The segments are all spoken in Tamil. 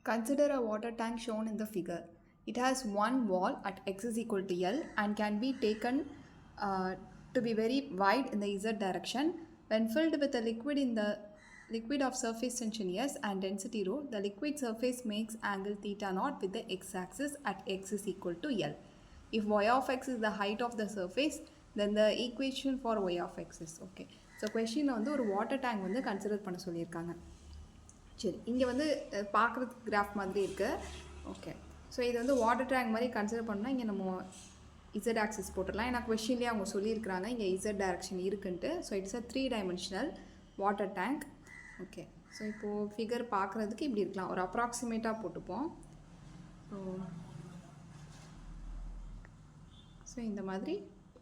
Consider a water tank shown in the figure. It has one wall at x is equal to L and can be taken to be very wide in the Z direction. When filled with a liquid of surface tension S and density rho, the liquid surface makes angle theta naught with the x-axis at x is equal to L. If y of x is the height of the surface, then the equation for y of x is okay. So question வந்து ஒரு water tank வந்து consider பண்ண சொல்லியிருக்காங்க. சரி, இங்கே வந்து பார்க்குறதுக்கு கிராஃப் மாதிரி இருக்குது. ஓகே, ஸோ இது வந்து வாட்டர் டேங்க் மாதிரி கன்சிடர் பண்ணால் இங்கே நம்ம இசட் ஆக்சிஸ் போட்டுடலாம். ஏன்னா கொஷின்லேயே அவங்க சொல்லியிருக்கிறாங்க இங்கே இசட் டைரக்ஷன் இருக்குன்ட்டு. So it's a 3-dimensional water tank. Okay, so இப்போது ஃபிகர் பார்க்குறதுக்கு இப்படி இருக்கலாம், ஒரு அப்ராக்சிமேட்டாக போட்டுப்போம். ஸோ இந்த மாதிரி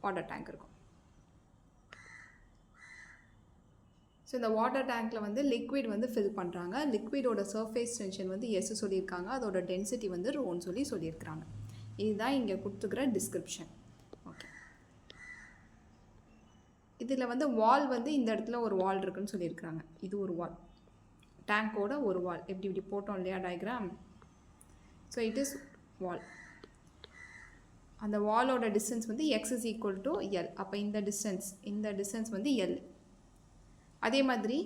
வாட்டர் டேங்க் இருக்கும். ஸோ இந்த வாட்டர் டேங்க்கில் வந்து லிக்விட் வந்து ஃபில் பண்ணுறாங்க. லிக்விடோட சர்ஃபேஸ் டென்ஷன் வந்து எஸ் சொல்லியிருக்காங்க, அதோட டென்சிட்டி வந்து ரோன்னு சொல்லியிருக்கிறாங்க. இதுதான் இங்கே கொடுத்துக்கிற டிஸ்கிரிப்ஷன். ஓகே, இதில் வந்து வால் வந்து இந்த இடத்துல ஒரு வால் இருக்குன்னு சொல்லியிருக்கிறாங்க. இது ஒரு வால், டேங்கோட ஒரு வால். இப்படி போட்டோம் இல்லையா டயக்ராம். ஸோ இட் இஸ் வால். அந்த வாலோட டிஸ்டன்ஸ் வந்து X is equal to L. அப்போ இந்த டிஸ்டன்ஸ் வந்து எல். அதே மாதிரி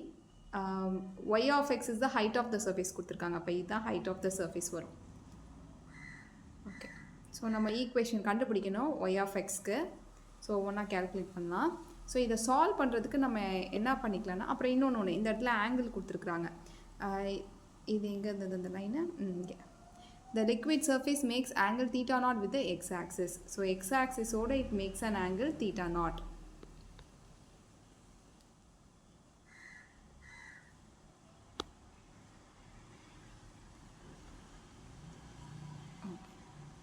y of x is the height of the surface கொடுத்துருக்காங்க. அப்போ இதுதான் height of the surface வரும். ஓகே, ஸோ நம்ம ஈக்குவேஷன் கண்டுபிடிக்கணும் y of xக்கு. ஸோ ஒன்றா கேல்குலேட் பண்ணலாம். ஸோ இதை சால்வ் பண்ணுறதுக்கு நம்ம என்ன பண்ணிக்கலாம்னா, அப்புறம் இன்னொன்று இந்த இடத்துல ஆங்கிள் கொடுத்துருக்குறாங்க. இது எங்கே இருந்தது இந்த லைனு? இங்கே. The liquid surface makes angle theta naught with the x-axis. So x-axis ஓட it makes an angle theta naught.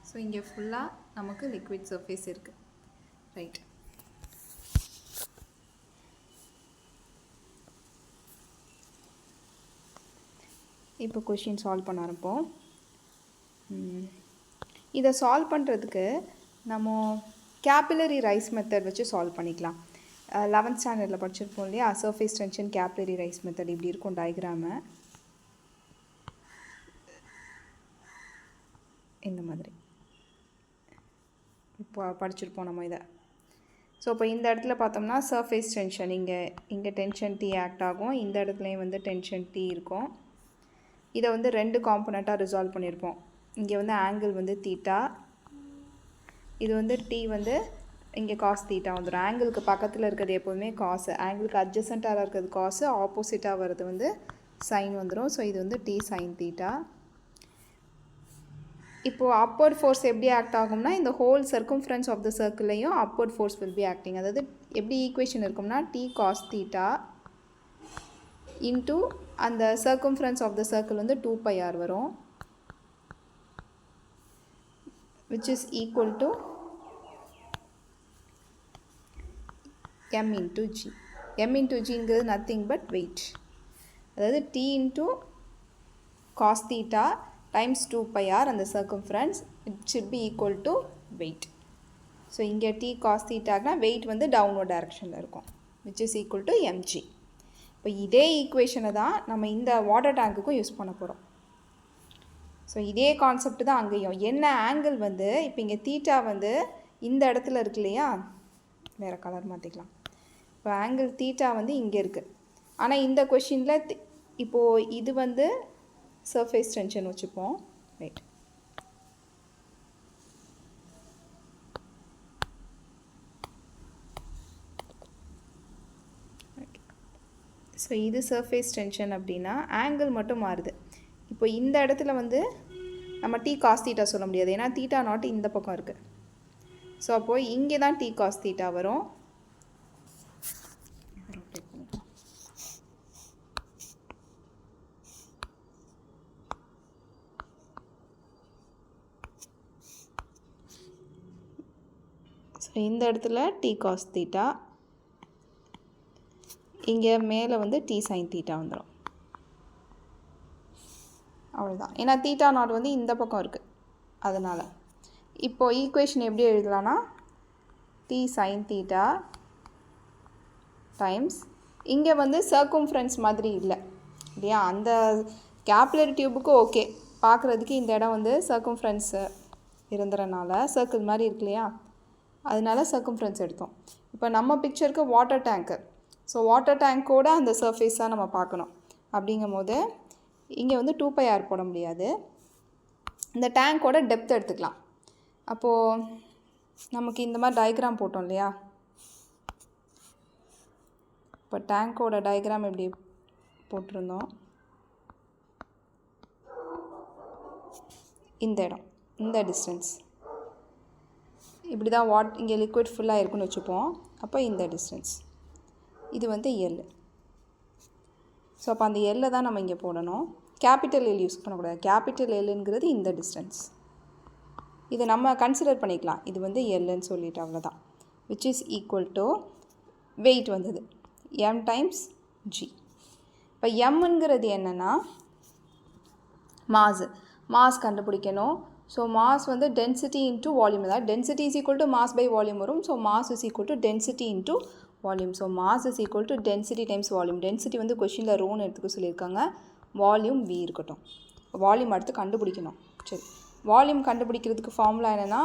So இங்கே ஃபுல்லாக நமக்கு லிக்விட் சர்ஃபேஸ் இருக்குது. ரைட், இப்போ கொஷின் சால்வ் பண்ண ஆரம்பிப்போம். இதை சால்வ் பண்ணுறதுக்கு நம்ம கேபிலரி ரைஸ் மெத்தட் வச்சு சால்வ் பண்ணிக்கலாம். 11th ஸ்டாண்டர்டில் படிச்சிருப்போம் இல்லையா, surface tension capillary rice method. இப்படி இருக்கும் டயக்ராமு, இந்த மாதிரி இப்போ படிச்சிருப்போம் நம்ம இதை. ஸோ இப்போ இந்த இடத்துல பார்த்தோம்னா சர்ஃபேஸ் டென்ஷன், இங்கே டென்ஷன் டி ஆக்ட் ஆகும், இந்த இடத்துலையும் வந்து டென்ஷன் டி இருக்கும். இதை வந்து 2 காம்பனண்ட்டாக ரிசால்வ் பண்ணியிருப்போம். இங்கே வந்து ஆங்கிள் வந்து தீட்டா, இது வந்து டி வந்து இங்கே காஸ் தீட்டா வந்துடும். ஆங்கிளுக்கு பக்கத்தில் இருக்கிறது எப்போதுமே காசு, ஆங்கிளுக்கு அட்ஜசண்ட்டாக இருக்கிறது காசு, ஆப்போசிட்டாக வர்றது வந்து சைன் வந்துடும். ஸோ இது வந்து டி சைன் தீட்டா. இப்போது அப்வர்ட் ஃபோர்ஸ் எப்படி ஆக்ட் ஆகும்னா, இந்த ஹோல் சர்க்கம்ஃபரன்ஸ் ஆஃப் த சர்க்கிளையும் upward force will be acting. அதாவது எப்படி ஈக்குவேஷன் இருக்கும்னா, டி காஸ் தீட்டா இன்டூ அந்த சர்க்கம்ஃபரன்ஸ் ஆஃப் த சர்க்கிள் வந்து 2πr வரும், which is equal to m into g. m into gங்கிறது நத்திங் பட் வெயிட். அதாவது t into cos theta times 2πr அந்த circumference, it should be equal to weight. So இங்கே t cos thetaனா வெயிட் வந்து டவுன்வர்ட் டைரக்ஷனில் இருக்கும், which is equal to mg. இப்போ இதே ஈக்குவேஷனை தான் நம்ம இந்த வாட்டர் டேங்க்குக்கும் யூஸ் பண்ண போகிறோம். ஸோ இதே கான்செப்ட் தான் அங்கேயும். என்ன ஆங்கிள் வந்து இப்போ இங்கே தீட்டா வந்து இந்த இடத்துல இருக்கு இல்லையா, வேறு கலர் மாற்றிக்கலாம். இப்போ ஆங்கிள் தீட்டா வந்து இங்கே இருக்குது. ஆனால் இந்த கொஷினில் இப்போது இது வந்து சர்ஃபேஸ் டென்ஷன் வச்சுப்போம். ரைட், ஸோ இது சர்ஃபேஸ் டென்ஷன் அப்படின்னா ஆங்கிள் மட்டும் மாறுது. இப்போ இந்த இடத்துல வந்து நம்ம டி காஸ் தீட்டா சொல்ல முடியாது, ஏன்னா தீட்டா நாட் இந்த பக்கம் இருக்குது. ஸோ அப்போது இங்கே தான் டி காஸ் தீட்டா வரும். ஸோ இந்த இடத்துல டி காஸ் தீட்டா, இங்கே மேலே வந்து டி சைன் தீட்டா வந்துடும். அவ்வளோதான், ஏன்னா தீட்டா நாட் வந்து இந்த பக்கம் இருக்குது. அதனால் இப்போது ஈக்குவேஷன் எப்படி எழுதலான்னா, டி சைன் தீட்டா டைம்ஸ், இங்கே வந்து சர்க்கம்ஃபரன்ஸ் மாதிரி இல்லை இல்லையா, அந்த கேப்லரி டியூபுக்கு ஓகே பார்க்குறதுக்கு இந்த இடம் வந்து சர்க்கம்ஃபரன்ஸ் இருந்துறனால சர்க்கிள் மாதிரி இருக்கு இல்லையா, அதனால சர்க்கம்ஃபரன்ஸ் எடுத்தோம். இப்போ நம்ம பிக்சருக்கு வாட்டர் டேங்க்கு, ஸோ வாட்டர் டேங்க்கோட அந்த சர்ஃபேஸாக நம்ம பார்க்கணும். அப்படிங்கும் போது இங்கே வந்து 2πr போட முடியாது, இந்த டேங்க்கோட டெப்த் எடுத்துக்கலாம். அப்போது நமக்கு இந்த மாதிரி டயக்ராம் போட்டோம் இல்லையா, இப்போ டேங்க்கோட டயக்ராம் எப்படி போட்டிருந்தோம், இந்த இடம், இந்த டிஸ்டன்ஸ் இப்படி தான் இங்கே லிக்விட் ஃபுல்லாக இருக்குன்னு வச்சுப்போம். அப்போ இந்த டிஸ்டன்ஸ் இது வந்து எல். ஸோ அப்போ அந்த எல்லை தான் நம்ம இங்கே போடணும். கேபிட்டல் எல் யூஸ் பண்ணக்கூடாது. கேபிட்டல் எல்லுங்கிறது இந்த டிஸ்டன்ஸ், இதை நம்ம கன்சிடர் பண்ணிக்கலாம். இது வந்து எல்லுன்னு சொல்லிட்டு அவ்வளோதான். Which is equal to weight வந்தது m டைம்ஸ் g. இப்போ எம்ங்கிறது என்னென்னா மாஸ் கண்டுபிடிக்கணும். ஸோ மாஸ் வந்து டென்சிட்டி இன்ட்டு வால்யூம், அதாவது density is equal to mass by volume வரும். So mass is equal to density into volume. So mass is equal to density times volume. Density வந்து கொஷினில் ரோன்னு எடுத்துக்க சொல்லியிருக்காங்க, வால்யூம் v இருக்கட்டும். வால்யூம் அடுத்து கண்டுபிடிக்கணும். சரி, வால்யூம் கண்டுபிடிக்கிறதுக்கு ஃபார்முலா என்னென்னா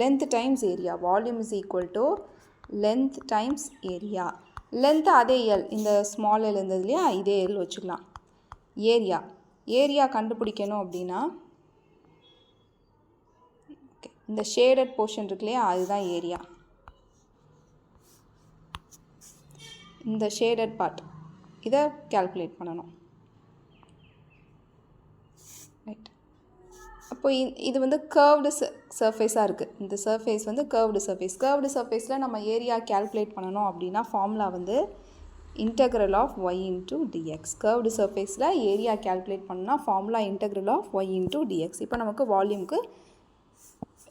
length times area. Volume is equal to length times area. Length அதே எல், இந்த ஸ்மால் எல் இருந்தது இல்லையா, இதே எல் வச்சுக்கலாம். ஏரியா கண்டுபிடிக்கணும் அப்படின்னா இந்த ஷேடட் போர்ஷன் இருக்கு இல்லையா, அதுதான் ஏரியா. இந்த ஷேடட் பார்ட் இதை கால்குலேட் பண்ணணும். ரைட், அப்போ இது வந்து கர்வ்டு சர்ஃபேஸாக இருக்குது. இந்த சர்ஃபேஸ் வந்து கர்வ்டு சர்ஃபேஸ். கர்வ்டு சர்ஃபேஸில் நம்ம ஏரியா கால்குலேட் பண்ணணும் அப்படின்னா ஃபார்முலா வந்து integral of y into dx. Curved சர்ஃபேஸில் ஏரியா கால்குலேட் பண்ணால் formula integral of y into dx. இப்போ நமக்கு வால்யூமுக்கு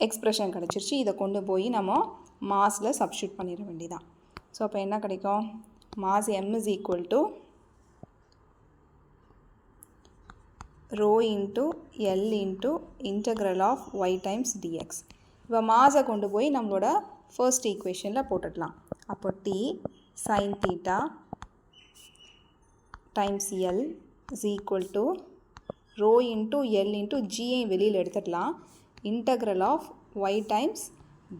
எக்ஸ்ப்ரெஷன் கிடச்சிருச்சு. இதை கொண்டு போய் நம்ம மாஸில் சப்ஸ்டியூட் பண்ணிட வேண்டியதான். ஸோ அப்போ என்ன கிடைக்கும், mass m is equal to rho into L into integral of y times dx. இப்போ மாஸை கொண்டு போய் நம்மளோட ஃபர்ஸ்ட் ஈக்குவேஷனில் போட்டுடலாம். அப்போ t sin theta times L is equal to rho into L into ஜியை வெளியில் எடுத்துடலாம், integral of y times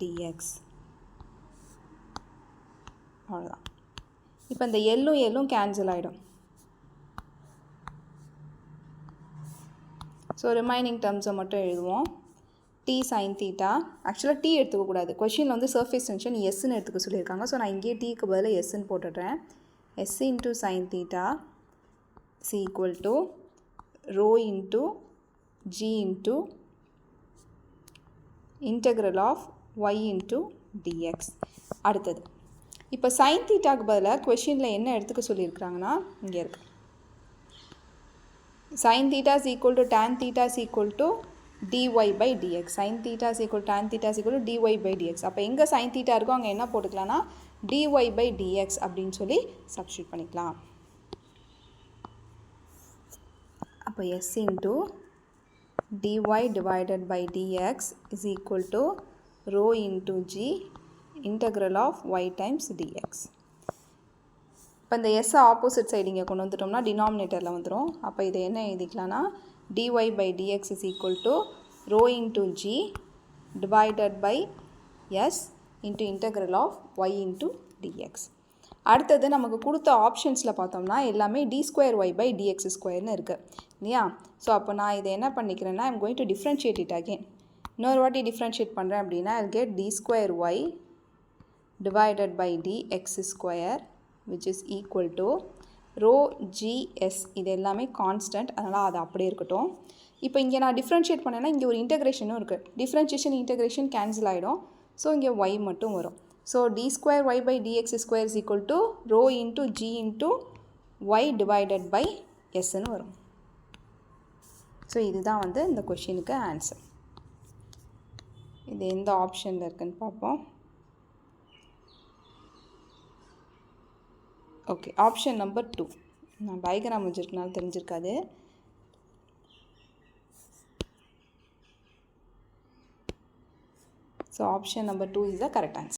dx. அவ்வளோதான். இப்போ இந்த எல்லும் கேன்சல் ஆகிடும். ஸோ ரிமைனிங் டேர்ம்ஸை மட்டும் எழுதுவோம். t sin theta, ஆக்சுவலாக t எடுத்துக்கக்கூடாது, கொஷினில் வந்து சர்ஃபேஸ் டென்ஷன் எஸ்ன்னு எடுத்துக்க சொல்லியிருக்காங்க. ஸோ நான் இங்கேயே டீக்கு பதில் எஸ்ன்னு போட்டுடுறேன். s into sin theta is equal to rho into g into integral of y into dx. அடுத்தது இப்போ sin தீட்டாக்கு பதிலாக கொஷினில் என்ன எடுத்துக்க சொல்லியிருக்கிறாங்கன்னா இங்கே இருக்கு, sin theta is equal to tan theta is equal to dy by dx. sin theta is equal to tan theta is equal to dy by dx. அப்போ எங்கே sin theta இருக்கோ அங்கே என்ன போட்டுக்கலாம்னா dy by dx அப்படின்னு சொல்லி சப்ஸ்டியூட் பண்ணிக்கலாம். அப்போ s into dy divided by dx is equal to rho into g integral of y times dx. இப்போ இந்த s ஆப்போசிட் சைடு இங்கே கொண்டு வந்துட்டோம்னா டினாமினேட்டரில் வந்துடும். அப்போ இதை என்ன எழுதிக்கலாம்னா dy by dx is equal to rho into g divided by s into integral of y into dx. அடுத்தது நமக்கு கொடுத்த ஆப்ஷன்ஸில் பார்த்தோம்னா எல்லாமே d square y by dx ஸ்கொயர்னு இருக்குது இல்லையா. ஸோ அப்போ நான் இதை என்ன பண்ணிக்கிறேன்னா I'm going to differentiate it again. இன்னொரு வாட்டி டிஃப்ரென்ஷியேட் பண்ணுறேன் அப்படின்னா I get d square y divided by dx square which is equal to rho gs. இது எல்லாமே கான்ஸ்டன்ட், அதனால் அது அப்படியே இருக்கட்டும். இப்போ இங்கே நான் டிஃப்ரென்ஷியேட் பண்ணேன்னா இங்கே ஒரு இன்டெகிரேஷனும் இருக்குது. டிஃப்ரென்ஷியேஷன் இன்டெகிரேஷன் கேன்சல் ஆகிடும். ஸோ இங்கே y மட்டும் வரும். So d square y by dx square is equal to rho into g into y divided by sன்னு வரும். ஸோ இதுதான் வந்து இந்த கொஷினுக்கு ஆன்சர். இது எந்த ஆப்ஷனில் இருக்குன்னு பார்ப்போம். Okay, option number 2. நான் டயக்ராம் வச்சுருக்கனால தெரிஞ்சிருக்காது. So option number 2 is the correct answer.